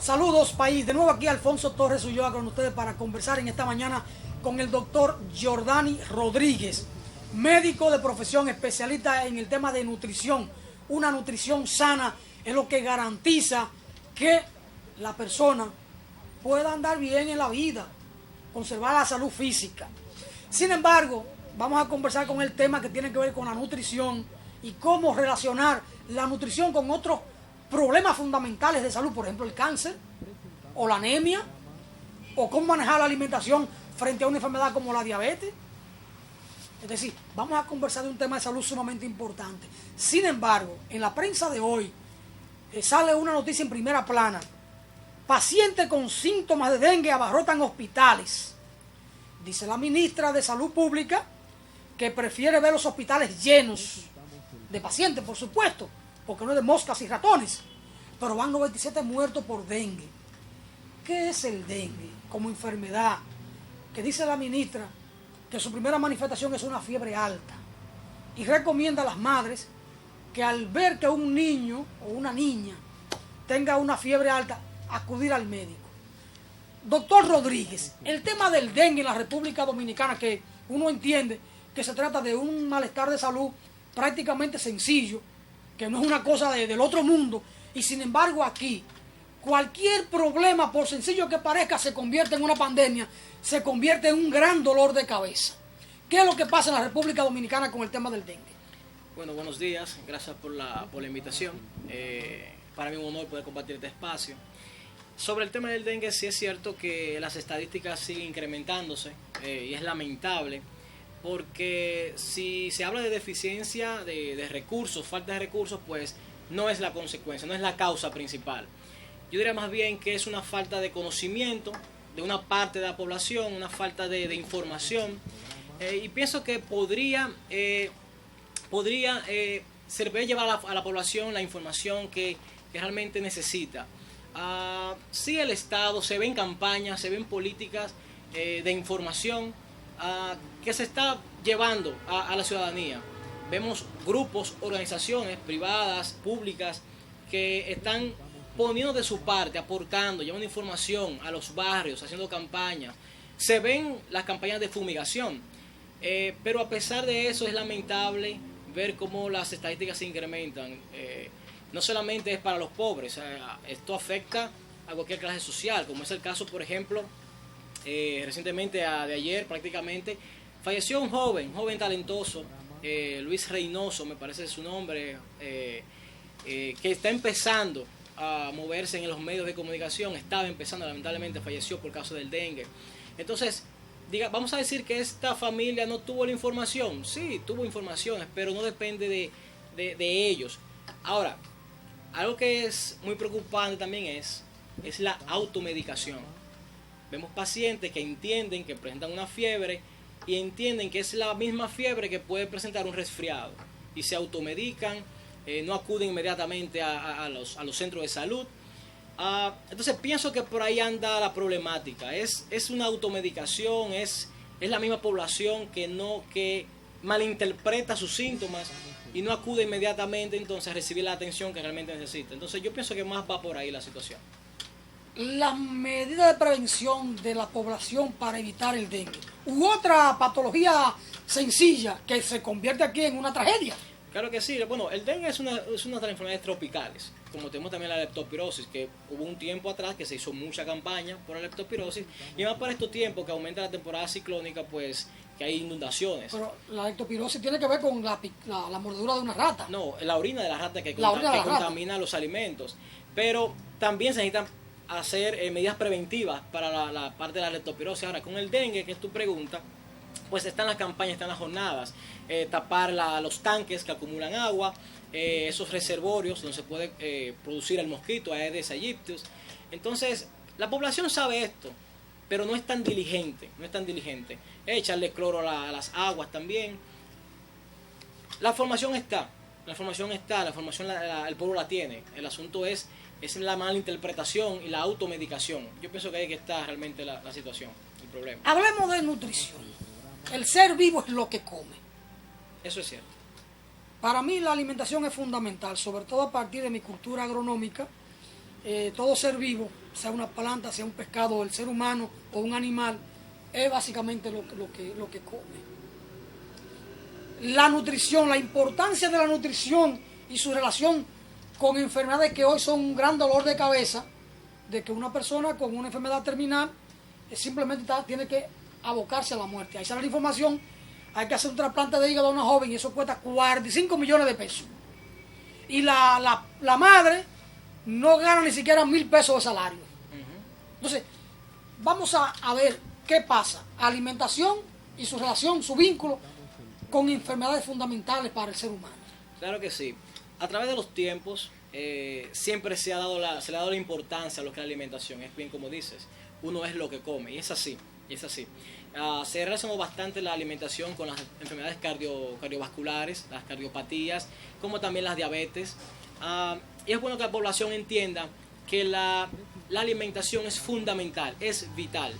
Saludos país, de nuevo aquí Alfonso Torres Ulloa con ustedes para conversar en esta mañana con el doctor Jordani Rodríguez, médico de profesión, especialista en el tema de nutrición. Una nutrición sana es lo que garantiza que la persona pueda andar bien en la vida, conservar la salud física. Sin embargo, vamos a conversar con el tema que tiene que ver con la nutrición y cómo relacionar la nutrición con otros problemas fundamentales de salud, por ejemplo el cáncer o la anemia, o cómo manejar la alimentación frente a una enfermedad como la diabetes. Es decir, vamos a conversar de un tema de salud sumamente importante. Sin embargo, en la prensa de hoy sale una noticia en primera plana: pacientes con síntomas de dengue abarrotan hospitales. Dice la ministra de Salud Pública que prefiere ver los hospitales llenos de pacientes, por supuesto, porque no es de moscas y ratones, pero van 97 muertos por dengue. ¿Qué es el dengue como enfermedad? Que dice la ministra que su primera manifestación es una fiebre alta y recomienda a las madres que al ver que un niño o una niña tenga una fiebre alta, acudir al médico. Doctor Rodríguez, el tema del dengue en la República Dominicana, que uno entiende que se trata de un malestar de salud prácticamente sencillo, que no es una cosa del otro mundo, y sin embargo aquí cualquier problema, por sencillo que parezca, se convierte en una pandemia, se convierte en un gran dolor de cabeza. ¿Qué es lo que pasa en la República Dominicana con el tema del dengue? Bueno, buenos días, gracias por la invitación. Para mí es un honor poder compartir este espacio. Sobre el tema del dengue, sí es cierto que las estadísticas siguen incrementándose y es lamentable, porque si se habla de deficiencia de recursos, falta de recursos, pues no es la consecuencia, no es la causa principal. Yo diría más bien que es una falta de conocimiento de una parte de la población, una falta de información, y pienso que podría servir llevar a la población la información que realmente necesita. Sí, el Estado, se ven campañas, se ven políticas de información que se está llevando a la ciudadanía. Vemos grupos, organizaciones privadas, públicas, que están poniendo de su parte, aportando, llevando información a los barrios, haciendo campañas. Se ven las campañas de fumigación, pero a pesar de eso es lamentable ver cómo las estadísticas se incrementan. No solamente es para los pobres, esto afecta a cualquier clase social, como es el caso, por ejemplo, recientemente, de ayer prácticamente, falleció un joven talentoso, Luis Reynoso, me parece su nombre, que está empezando a moverse en los medios de comunicación, estaba empezando, lamentablemente falleció por causa del dengue. Entonces, vamos a decir que esta familia no tuvo la información. Sí, tuvo informaciones, pero no depende de ellos. Ahora, algo que es muy preocupante también es la automedicación. Vemos pacientes que entienden que presentan una fiebre y entienden que es la misma fiebre que puede presentar un resfriado y se automedican, no acuden inmediatamente a los centros de salud. Entonces pienso que por ahí anda la problemática. Es una automedicación, es la misma población que malinterpreta sus síntomas y no acude inmediatamente entonces a recibir la atención que realmente necesita. Entonces yo pienso que más va por ahí la situación. Las medidas de prevención de la población para evitar el dengue u otra patología sencilla que se convierte aquí en una tragedia. Claro que sí. Bueno, el dengue es una de las enfermedades tropicales, como tenemos también la leptospirosis, que hubo un tiempo atrás que se hizo mucha campaña por la leptospirosis, y más para estos tiempos que aumenta la temporada ciclónica, pues que hay inundaciones. Pero la leptospirosis tiene que ver con la mordedura de una rata. No, la orina de la rata que contamina los alimentos, pero también se necesitan hacer medidas preventivas para la parte de la leptospirosis. Ahora, con el dengue, que es tu pregunta, pues están las campañas, están las jornadas, tapar los tanques que acumulan agua, esos reservorios donde se puede producir el mosquito, Aedes aegyptus. Entonces, la población sabe esto, pero no es tan diligente, Echarle cloro a las aguas también. La formación está, el pueblo la tiene. El asunto es la mala interpretación y la automedicación. Yo pienso que ahí que está realmente la situación, el problema. Hablemos de nutrición. El ser vivo es lo que come. Eso es cierto. Para mí la alimentación es fundamental, sobre todo a partir de mi cultura agronómica, todo ser vivo, sea una planta, sea un pescado, el ser humano o un animal, es básicamente lo que come. La nutrición, la importancia de la nutrición y su relación con enfermedades que hoy son un gran dolor de cabeza, de que una persona con una enfermedad terminal simplemente tiene que abocarse a la muerte. Ahí sale la información, hay que hacer un trasplante de hígado a una joven y eso cuesta 45 millones de pesos. Y la madre no gana ni siquiera 1,000 pesos de salario. Entonces, vamos a ver qué pasa. Alimentación y su relación, su vínculo con enfermedades fundamentales para el ser humano. Claro que sí. A través de los tiempos, siempre se le ha dado la importancia a lo que es la alimentación. Es bien como dices, uno es lo que come, y es así. Se relacionó bastante la alimentación con las enfermedades cardiovasculares, las cardiopatías, como también las diabetes. Y es bueno que la población entienda que la alimentación es fundamental, es vital.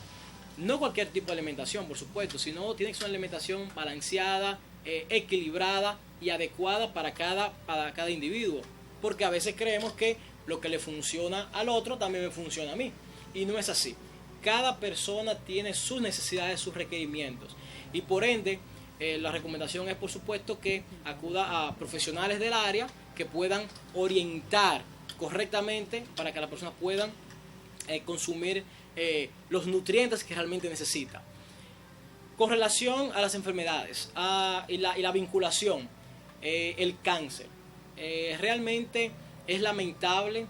No cualquier tipo de alimentación, por supuesto, sino tiene que ser una alimentación balanceada, equilibrada y adecuada para cada individuo. Porque a veces creemos que lo que le funciona al otro también me funciona a mí. Y no es así. Cada persona tiene sus necesidades, sus requerimientos. Y por ende, la recomendación es, por supuesto, que acuda a profesionales del área que puedan orientar correctamente para que las personas puedan consumir los nutrientes que realmente necesita. Con relación a las enfermedades y la vinculación, el cáncer, realmente es lamentable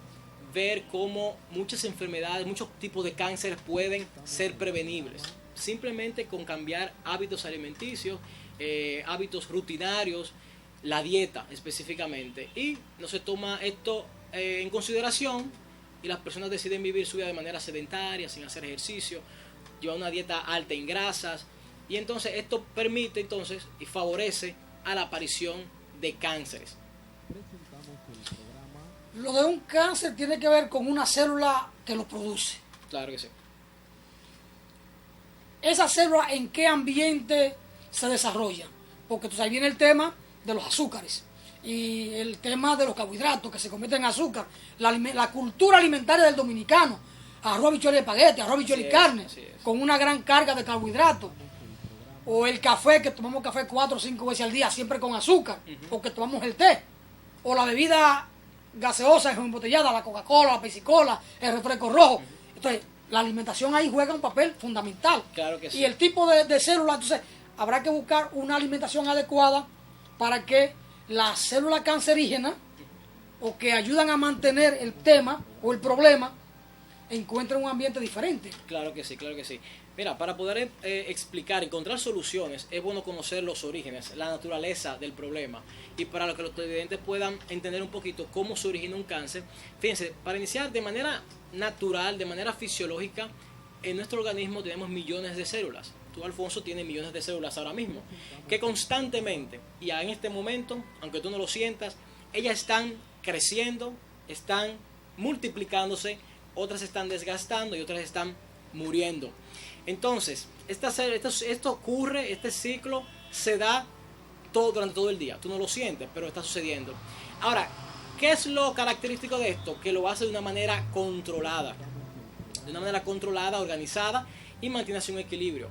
ver cómo muchas enfermedades, muchos tipos de cánceres pueden ser prevenibles simplemente con cambiar hábitos alimenticios, hábitos rutinarios, la dieta específicamente, y no se toma esto en consideración y las personas deciden vivir su vida de manera sedentaria, sin hacer ejercicio, llevar una dieta alta en grasas, y entonces esto permite entonces y favorece a la aparición de cánceres. Lo de un cáncer tiene que ver con una célula que lo produce. Claro que sí. Esa célula, ¿en qué ambiente se desarrolla? Porque entonces ahí viene el tema de los azúcares y el tema de los carbohidratos que se convierten en azúcar, la cultura alimentaria del dominicano, arroz, habichuela y espagueti, arroz, habichuela y carne, con una gran carga de carbohidratos. O el café, que tomamos café 4 o 5 veces al día, siempre con azúcar, o que tomamos el té, o la bebida gaseosa embotellada, la Coca-Cola, la Pepsi-Cola, el refresco rojo. Entonces, la alimentación ahí juega un papel fundamental. Claro que sí. Y el tipo de células, entonces, habrá que buscar una alimentación adecuada para que las células cancerígenas, o que ayudan a mantener el tema o el problema, encuentren un ambiente diferente. Claro que sí, claro que sí. Mira, para poder encontrar soluciones, es bueno conocer los orígenes, la naturaleza del problema. Y para que los televidentes puedan entender un poquito cómo se origina un cáncer, fíjense, para iniciar de manera natural, de manera fisiológica, en nuestro organismo tenemos millones de células. Tú, Alfonso, tienes millones de células ahora mismo, que constantemente, y en este momento, aunque tú no lo sientas, ellas están creciendo, están multiplicándose, otras se están desgastando y otras están muriendo. Entonces, esto ocurre, este ciclo se da durante todo el día. Tú no lo sientes, pero está sucediendo. Ahora, ¿qué es lo característico de esto? Que lo hace de una manera controlada. De una manera controlada, organizada, y mantiene así un equilibrio.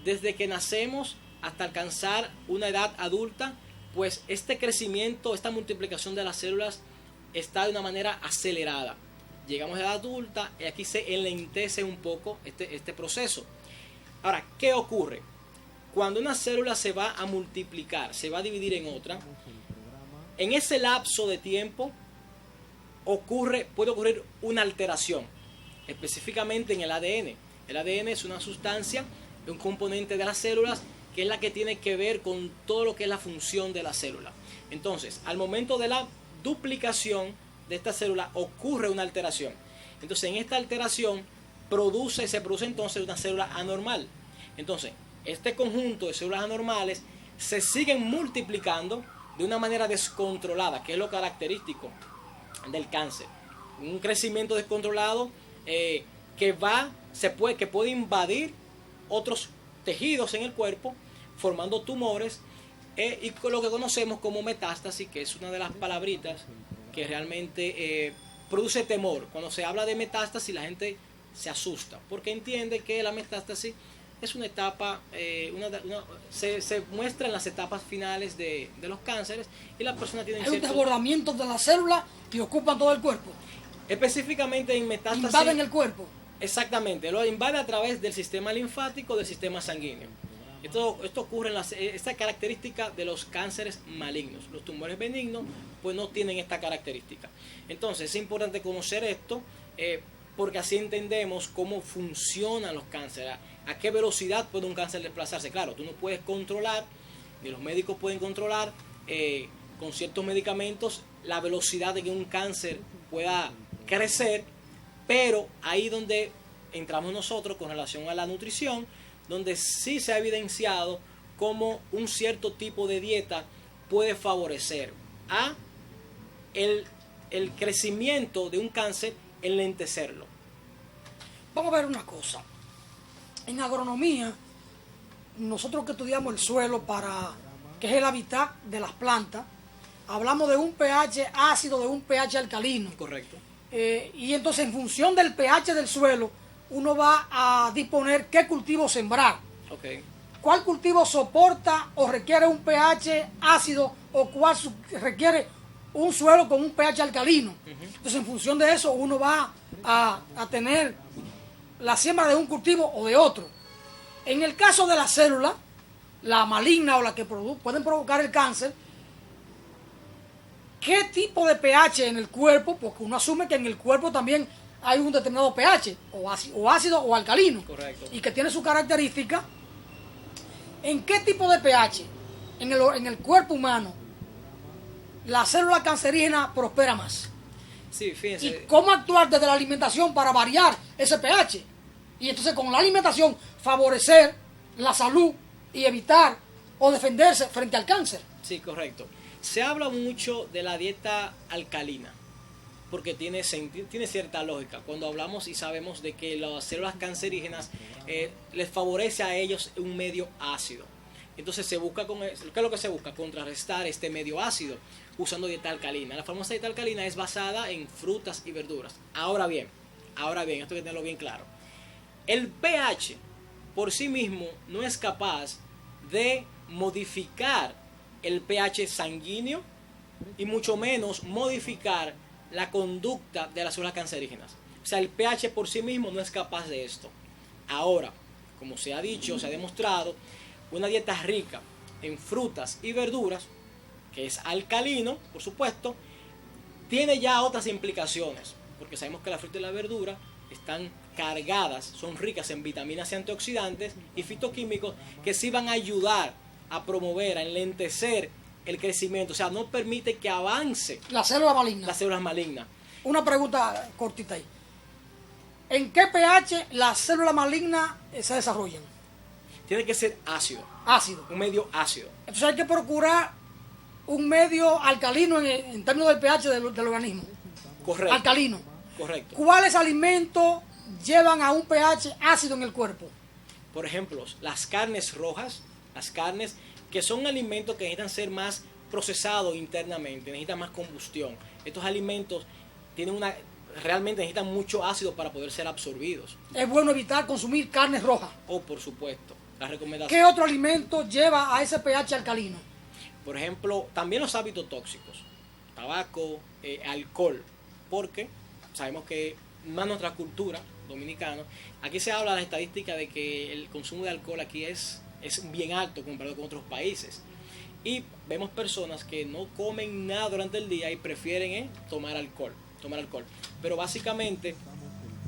Desde que nacemos hasta alcanzar una edad adulta, pues este crecimiento, esta multiplicación de las células está de una manera acelerada. Llegamos a edad adulta y aquí se enlentece un poco este proceso. Ahora, ¿qué ocurre? Cuando una célula se va a multiplicar, se va a dividir en otra, en ese lapso de tiempo puede ocurrir una alteración, específicamente en el ADN. El ADN es una sustancia, un componente de las células, que es la que tiene que ver con todo lo que es la función de la célula. Entonces, al momento de la duplicación de esta célula ocurre una alteración. Entonces, en esta alteración se produce entonces una célula anormal. Entonces, este conjunto de células anormales se siguen multiplicando de una manera descontrolada, que es lo característico del cáncer. Un crecimiento descontrolado que puede invadir otros tejidos en el cuerpo, formando tumores, y con lo que conocemos como metástasis, que es una de las palabritas que realmente produce temor. Cuando se habla de metástasis, la gente se asusta, porque entiende que la metástasis es una etapa, se muestra en las etapas finales de los cánceres y la persona tiene Hay un desbordamiento de las células y ocupan todo el cuerpo. Específicamente en metástasis. Invaden el cuerpo. Exactamente, lo invade a través del sistema linfático, del sistema sanguíneo. Esto ocurre esta característica de los cánceres malignos. Los tumores benignos pues no tienen esta característica. Entonces es importante conocer esto porque así entendemos cómo funcionan los cánceres, a qué velocidad puede un cáncer desplazarse. Claro, tú no puedes controlar, ni los médicos pueden controlar con ciertos medicamentos la velocidad de que un cáncer pueda crecer, pero ahí donde entramos nosotros con relación a la nutrición, donde sí se ha evidenciado cómo un cierto tipo de dieta puede favorecer a el crecimiento de un cáncer, enlentecerlo. Vamos a ver una cosa. En agronomía, nosotros que estudiamos el suelo, que es el hábitat de las plantas, hablamos de un pH ácido, de un pH alcalino. Correcto. Y entonces en función del pH del suelo, uno va a disponer qué cultivo sembrar. Okay. ¿Cuál cultivo soporta o requiere un pH ácido o cuál requiere un suelo con un pH alcalino? Entonces en función de eso uno va a tener la siembra de un cultivo o de otro. En el caso de la célula, la maligna o la que pueden provocar el cáncer, ¿qué tipo de pH en el cuerpo? Porque uno asume que en el cuerpo también hay un determinado pH, o ácido o alcalino. Correcto. Y que tiene su característica. ¿En qué tipo de pH en el cuerpo humano la célula cancerígena prospera más? Sí, fíjense. ¿Y cómo actuar desde la alimentación para variar ese pH? Y entonces con la alimentación favorecer la salud y evitar o defenderse frente al cáncer. Sí, correcto. Se habla mucho de la dieta alcalina, porque tiene cierta lógica. Cuando hablamos y sabemos de que las células cancerígenas les favorece a ellos un medio ácido. Entonces se busca ¿qué es lo que se busca? Contrarrestar este medio ácido usando dieta alcalina. La famosa dieta alcalina es basada en frutas y verduras. Ahora bien, esto hay que tenerlo bien claro. El pH por sí mismo no es capaz de modificar el pH sanguíneo y mucho menos modificar la conducta de las células cancerígenas. O sea, el pH por sí mismo no es capaz de esto. Ahora, como se ha dicho, se ha demostrado, una dieta rica en frutas y verduras, que es alcalino, por supuesto, tiene ya otras implicaciones, porque sabemos que la fruta y la verdura están cargadas, son ricas en vitaminas y antioxidantes y fitoquímicos que sí van a ayudar a promover, a enlentecer el crecimiento, o sea, no permite que avance la célula maligna. Las células malignas. Una pregunta cortita ahí. ¿En qué pH las células malignas se desarrollan? Tiene que ser ácido. Ácido. Un medio ácido. Entonces hay que procurar un medio alcalino en términos del pH del organismo. Correcto. Alcalino. Correcto. ¿Cuáles alimentos llevan a un pH ácido en el cuerpo? Por ejemplo, las carnes rojas, las carnes que son alimentos que necesitan ser más procesados internamente, necesitan más combustión. Estos alimentos realmente necesitan mucho ácido para poder ser absorbidos. Es bueno evitar consumir carnes rojas. Oh, por supuesto. La recomendación. ¿Qué otro alimento lleva a ese pH alcalino? Por ejemplo, también los hábitos tóxicos. Tabaco, alcohol. Porque sabemos que más nuestra cultura dominicana, aquí se habla de la estadística de que el consumo de alcohol aquí es bien alto comparado con otros países. Y vemos personas que no comen nada durante el día y prefieren tomar alcohol. Pero básicamente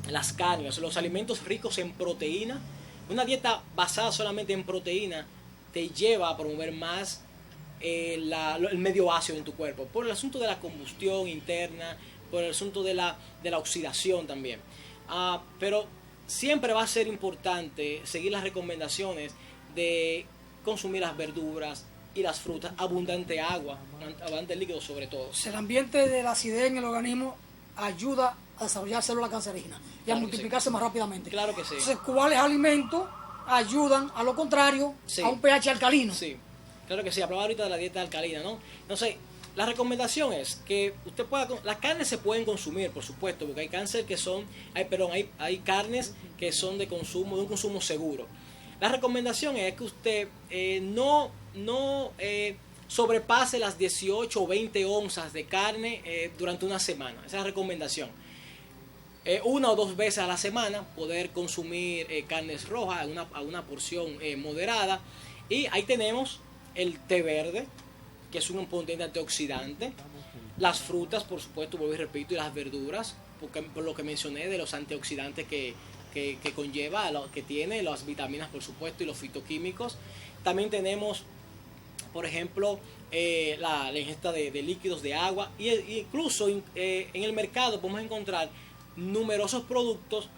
las carnes, los alimentos ricos en proteína, una dieta basada solamente en proteína te lleva a promover más el medio ácido en tu cuerpo, por el asunto de la combustión interna, por el asunto de la oxidación también. Pero siempre va a ser importante seguir las recomendaciones de consumir las verduras y las frutas, abundante agua, abundante líquido sobre todo. El ambiente de la acidez en el organismo ayuda a desarrollar células cancerígenas y a multiplicarse más rápidamente. Claro que sí. Entonces, ¿cuáles alimentos ayudan a lo contrario a un pH alcalino? Sí, claro que sí. Hablaba ahorita de la dieta alcalina, ¿no? Entonces, La recomendación es que usted pueda, las carnes se pueden consumir, por supuesto, porque hay cáncer que son, hay carnes que son de un consumo seguro. La recomendación es que usted no sobrepase las 18 o 20 onzas de carne durante una semana. Esa es la recomendación. Una o dos veces a la semana poder consumir carnes rojas a una porción moderada. Y ahí tenemos el té verde, que es un potente antioxidante. Las frutas, por supuesto, vuelvo y repito, y las verduras, por lo que mencioné de los antioxidantes que conlleva, que tiene, las vitaminas, por supuesto, y los fitoquímicos. También tenemos, por ejemplo, la ingesta de líquidos, de agua, y incluso en el mercado podemos encontrar numerosos productos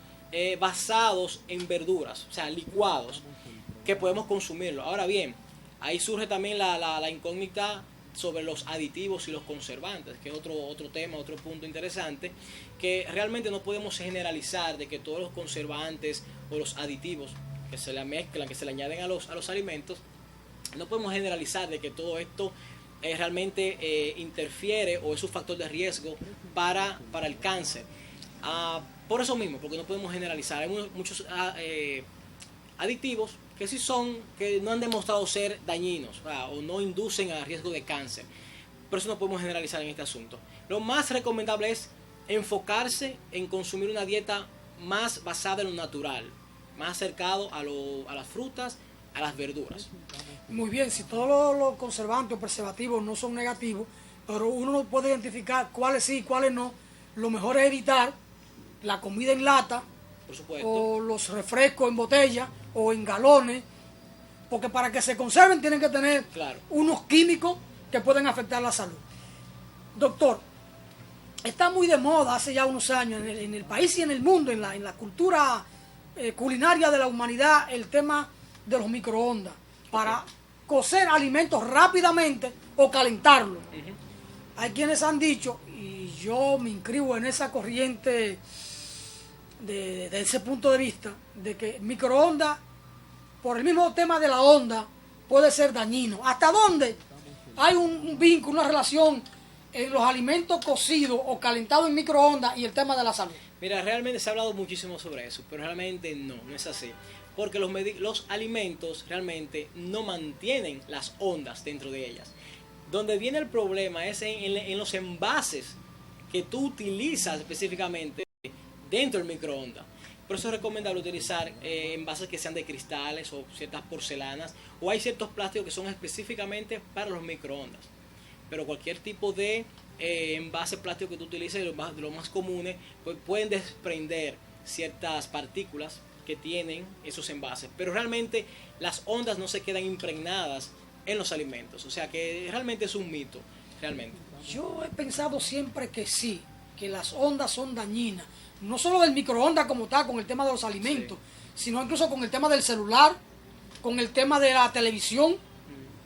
basados en verduras, o sea, licuados, que podemos consumirlo. Ahora bien, ahí surge también la incógnita sobre los aditivos y los conservantes, que es otro tema, otro punto interesante, que realmente no podemos generalizar de que todos los conservantes o los aditivos que se le mezclan, que se le añaden a los alimentos, no podemos generalizar de que todo esto realmente interfiere o es un factor de riesgo para el cáncer. Por eso mismo, porque no podemos generalizar. Hay muchos aditivos que sí que no han demostrado ser dañinos o no inducen a riesgo de cáncer. Por eso no podemos generalizar en este asunto. Lo más recomendable es enfocarse en consumir una dieta más basada en lo natural, más acercado a las frutas, a las verduras. Muy bien, si todos los conservantes o preservativos no son negativos, pero uno no puede identificar cuáles sí y cuáles no, lo mejor es evitar la comida en lata, por supuesto, o los refrescos en botella o en galones, porque para que se conserven tienen que tener unos químicos que pueden afectar la salud. Doctor, está muy de moda hace ya unos años en el país y en el mundo, en la cultura culinaria de la humanidad, el tema de los microondas para cocer alimentos rápidamente o calentarlos. Hay quienes han dicho, y yo me inscribo en esa corriente de ese punto de vista, de que microondas, por el mismo tema de la onda, puede ser dañino. ¿Hasta dónde hay un vínculo, una relación en los alimentos cocidos o calentados en microondas y el tema de la salud? Mira, realmente se ha hablado muchísimo sobre eso, pero realmente no es así. Porque los alimentos realmente no mantienen las ondas dentro de ellas. Donde viene el problema es en los envases que tú utilizas específicamente dentro del microondas. Por eso es recomendable utilizar envases que sean de cristales o ciertas porcelanas, o hay ciertos plásticos que son específicamente para los microondas. Pero cualquier tipo de envase plástico que tú utilices, de los más comunes, pues pueden desprender ciertas partículas que tienen esos envases. Pero realmente las ondas no se quedan impregnadas en los alimentos. O sea que realmente es un mito, realmente. Yo he pensado siempre que sí, que las ondas son dañinas. No solo del microondas como tal, con el tema de los alimentos, sino incluso con el tema del celular, con el tema de la televisión.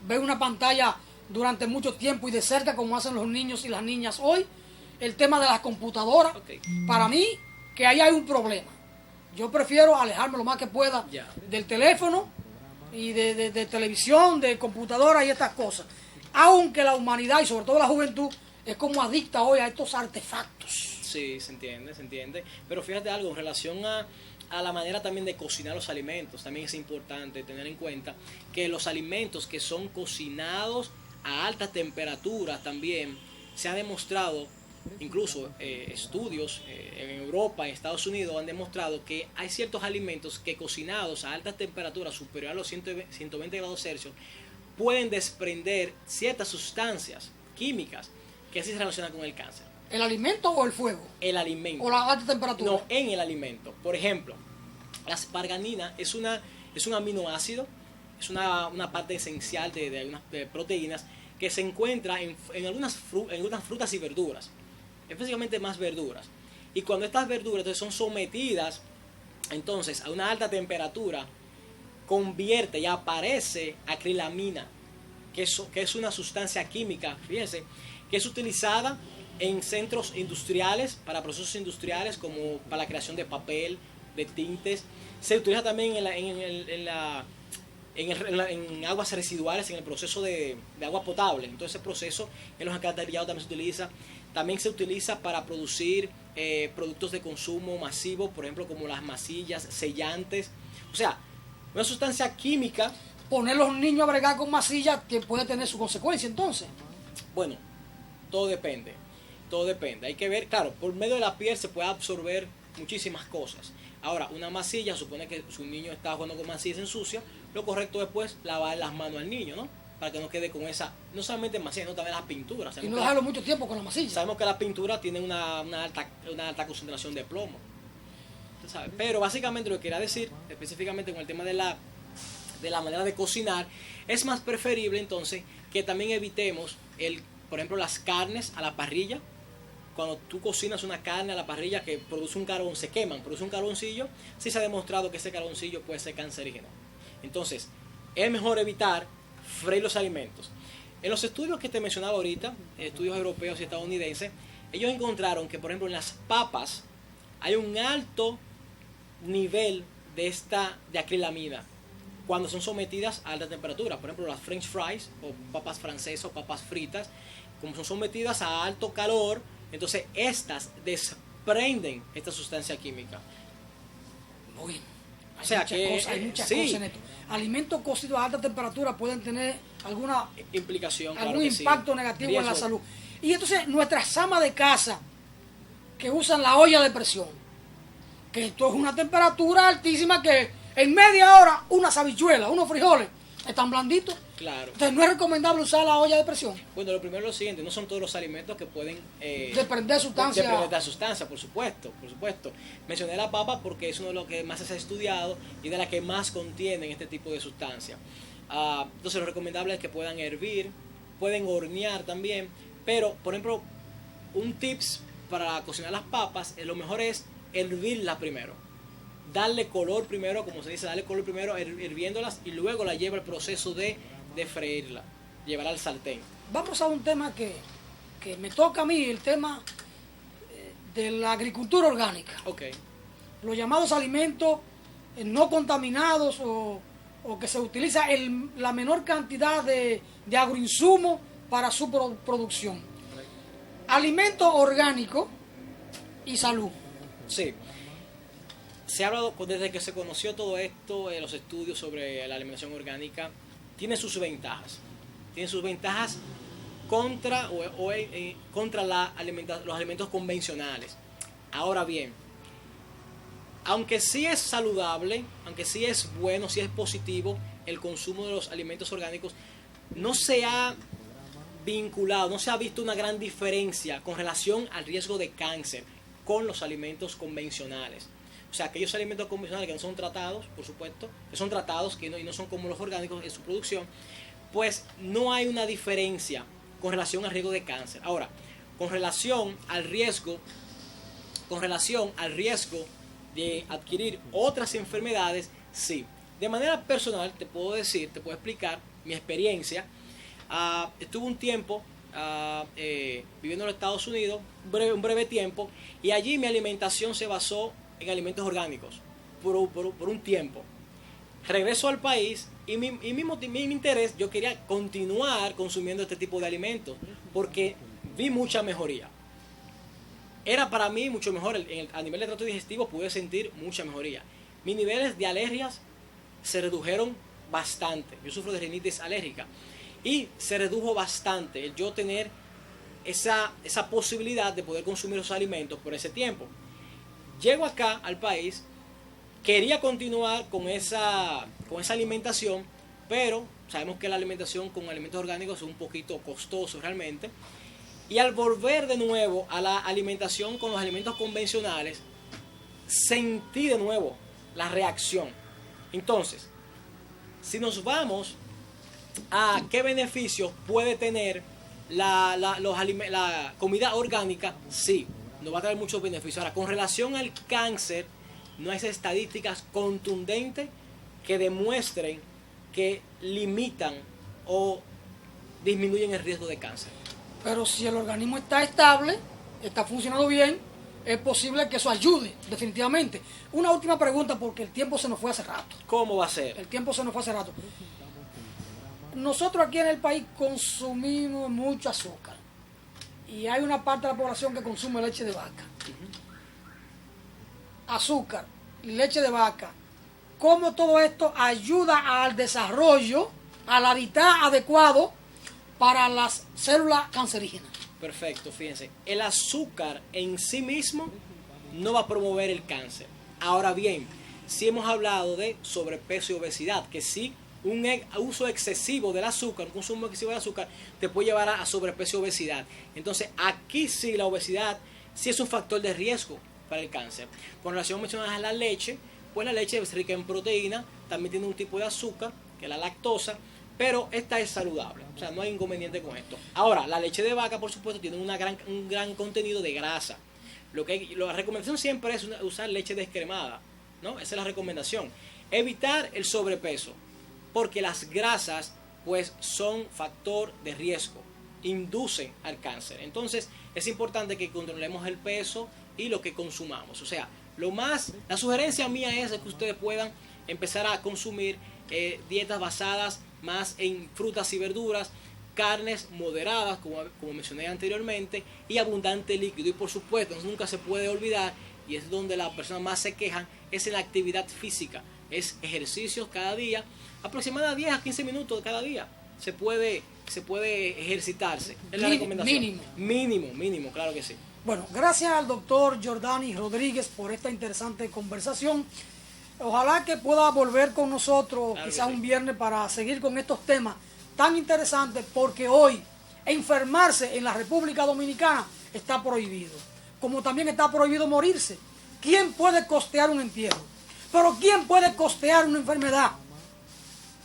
Ver una pantalla durante mucho tiempo y de cerca, como hacen los niños y las niñas hoy. El tema de las computadoras. Para mí, que ahí hay un problema. Yo prefiero alejarme lo más que pueda del teléfono y de televisión, de computadora y estas cosas. Aunque la humanidad y sobre todo la juventud es como adicta hoy a estos artefactos. Sí, se entiende. Pero fíjate algo, en relación a la manera también de cocinar los alimentos, también es importante tener en cuenta que los alimentos que son cocinados a altas temperaturas también se ha demostrado, incluso estudios en Europa, en Estados Unidos han demostrado que hay ciertos alimentos que cocinados a altas temperaturas superior a los 120 grados Celsius pueden desprender ciertas sustancias químicas que sí se relacionan con el cáncer. ¿El alimento o el fuego? El alimento. ¿O la alta temperatura? No, en el alimento. Por ejemplo, la asparganina es un aminoácido, es una parte esencial de algunas proteínas que se encuentra en algunas frutas y verduras, específicamente más verduras. Y cuando estas verduras entonces son sometidas entonces a una alta temperatura, convierte y aparece acrilamina, que es una sustancia química, fíjense, que es utilizada en centros industriales, para procesos industriales como para la creación de papel, de tintes. Se utiliza también en aguas residuales, en el proceso de agua potable. Entonces ese proceso en los alcantarillados también se utiliza. También se utiliza para producir productos de consumo masivo, por ejemplo como las masillas, sellantes. O sea, una sustancia química. Poner a los niños a bregar con masillas que puede tener su consecuencia entonces. Bueno, todo depende. Todo depende. Hay que ver, claro, por medio de la piel se puede absorber muchísimas cosas. Ahora, una masilla, supone que su niño está jugando con masillas en sucia, lo correcto es pues lavar las manos al niño, ¿no? Para que no quede con esa, no solamente masillas, sino también las pinturas. Y no dejarlo mucho tiempo con la masilla. Sabemos que la pintura tiene una alta concentración de plomo. ¿Usted sabe? Pero básicamente lo que quería decir, específicamente con el tema de la manera de cocinar, es más preferible entonces que también evitemos, por ejemplo, las carnes a la parrilla. Cuando tú cocinas una carne a la parrilla que produce un carbón, se queman, produce un carboncillo, sí se ha demostrado que ese carboncillo puede ser cancerígeno. Entonces, es mejor evitar freír los alimentos. En los estudios que te mencionaba ahorita, estudios europeos y estadounidenses, ellos encontraron que, por ejemplo, en las papas hay un alto nivel de acrilamida cuando son sometidas a alta temperatura. Por ejemplo, las French fries o papas francesas o papas fritas, como son sometidas a alto calor, entonces estas desprenden esta sustancia química. Uy, o sea que hay muchas cosas en esto. Alimentos cocidos a alta temperatura pueden tener alguna implicación, algún impacto negativo en la salud. Y entonces nuestras amas de casa que usan la olla de presión, que esto es una temperatura altísima, que en media hora unas habichuelas, unos frijoles están blanditos. Claro. Entonces no es recomendable usar la olla de presión. Bueno, lo primero es lo siguiente, no son todos los alimentos que pueden desprender sustancia. Desprender sustancia, por supuesto. Mencioné la papa porque es uno de los que más se ha estudiado y de las que más contienen este tipo de sustancias. Entonces lo recomendable es que puedan hervir, pueden hornear también, pero por ejemplo, un tips para cocinar las papas, lo mejor es hervirlas primero. Darle color primero, como se dice, darle color primero hirviéndolas y luego la lleva al proceso de freírla, llevarla al sartén. Vamos a un tema que me toca a mí, el tema de la agricultura orgánica. Okay. Los llamados alimentos no contaminados o que se utiliza la menor cantidad de agroinsumos para su producción. Alimento orgánico y salud. Sí. Se ha hablado, desde que se conoció todo esto, los estudios sobre la alimentación orgánica, tiene sus ventajas. Tiene sus ventajas contra los alimentos convencionales. Ahora bien, aunque sí es saludable, aunque sí es bueno, sí es positivo el consumo de los alimentos orgánicos, no se ha vinculado, no se ha visto una gran diferencia con relación al riesgo de cáncer con los alimentos convencionales. O sea, aquellos alimentos convencionales que no son tratados, por supuesto, que son tratados y no son como los orgánicos en su producción, pues no hay una diferencia con relación al riesgo de cáncer. Ahora, con relación al riesgo de adquirir otras enfermedades, sí. De manera personal, te puedo explicar mi experiencia. Estuve un tiempo viviendo en los Estados Unidos, un breve tiempo, y allí mi alimentación se basó en alimentos orgánicos por un tiempo. Regreso al país y mi interés, yo quería continuar consumiendo este tipo de alimentos porque vi mucha mejoría. Era para mí mucho mejor, a nivel de trato digestivo pude sentir mucha mejoría. Mis niveles de alergias se redujeron bastante. Yo sufro de rinitis alérgica y se redujo bastante el yo tener esa posibilidad de poder consumir los alimentos por ese tiempo. Llego acá al país, quería continuar con esa alimentación, pero sabemos que la alimentación con alimentos orgánicos es un poquito costoso realmente. Y al volver de nuevo a la alimentación con los alimentos convencionales, sentí de nuevo la reacción. Entonces, si nos vamos a qué beneficios puede tener la comida orgánica, sí, nos va a traer muchos beneficios. Ahora, con relación al cáncer, no hay estadísticas contundentes que demuestren que limitan o disminuyen el riesgo de cáncer. Pero si el organismo está estable, está funcionando bien, es posible que eso ayude, definitivamente. Una última pregunta, porque el tiempo se nos fue hace rato. ¿Cómo va a ser? El tiempo se nos fue hace rato. Nosotros aquí en el país consumimos mucho azúcar. Y hay una parte de la población que consume leche de vaca. Azúcar, leche de vaca. ¿Cómo todo esto ayuda al desarrollo, al hábitat adecuado para las células cancerígenas? Perfecto, fíjense. El azúcar en sí mismo no va a promover el cáncer. Ahora bien, si hemos hablado de sobrepeso y obesidad, que sí, un uso excesivo del azúcar, un consumo excesivo del azúcar, te puede llevar a sobrepeso y obesidad. Entonces, aquí sí la obesidad sí es un factor de riesgo para el cáncer. Con relación a la leche, pues la leche es rica en proteína, también tiene un tipo de azúcar, que es la lactosa, pero esta es saludable, o sea, no hay inconveniente con esto. Ahora, la leche de vaca, por supuesto, tiene un gran contenido de grasa. La recomendación siempre es usar leche descremada, ¿no? Esa es la recomendación. Evitar el sobrepeso, porque las grasas, pues, son factor de riesgo, inducen al cáncer. Entonces, es importante que controlemos el peso y lo que consumamos. O sea, la sugerencia mía es que ustedes puedan empezar a consumir dietas basadas más en frutas y verduras, carnes moderadas, como mencioné anteriormente, y abundante líquido. Y por supuesto, nunca se puede olvidar, y es donde las personas más se quejan, es en la actividad física. Es ejercicios cada día, aproximadamente 10 a 15 minutos cada día. Se puede ejercitarse. Es la recomendación. Mínimo, claro que sí. Bueno, gracias al doctor Jordani Rodríguez por esta interesante conversación. Ojalá que pueda volver con nosotros, claro, quizás un viernes, para seguir con estos temas tan interesantes, porque hoy enfermarse en la República Dominicana está prohibido. Como también está prohibido morirse. ¿Quién puede costear un entierro? Pero ¿quién puede costear una enfermedad?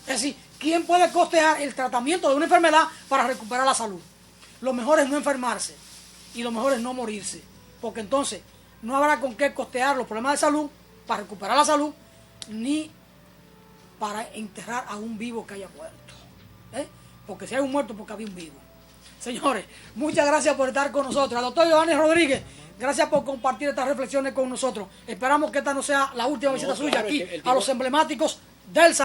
Es decir, ¿quién puede costear el tratamiento de una enfermedad para recuperar la salud? Lo mejor es no enfermarse y lo mejor es no morirse, porque entonces no habrá con qué costear los problemas de salud para recuperar la salud, ni para enterrar a un vivo que haya muerto. Porque si hay un muerto, porque había un vivo. Señores, muchas gracias por estar con nosotros. Al doctor Jordani Rodríguez, gracias por compartir estas reflexiones con nosotros. Esperamos que esta no sea la última visita suya aquí a los emblemáticos del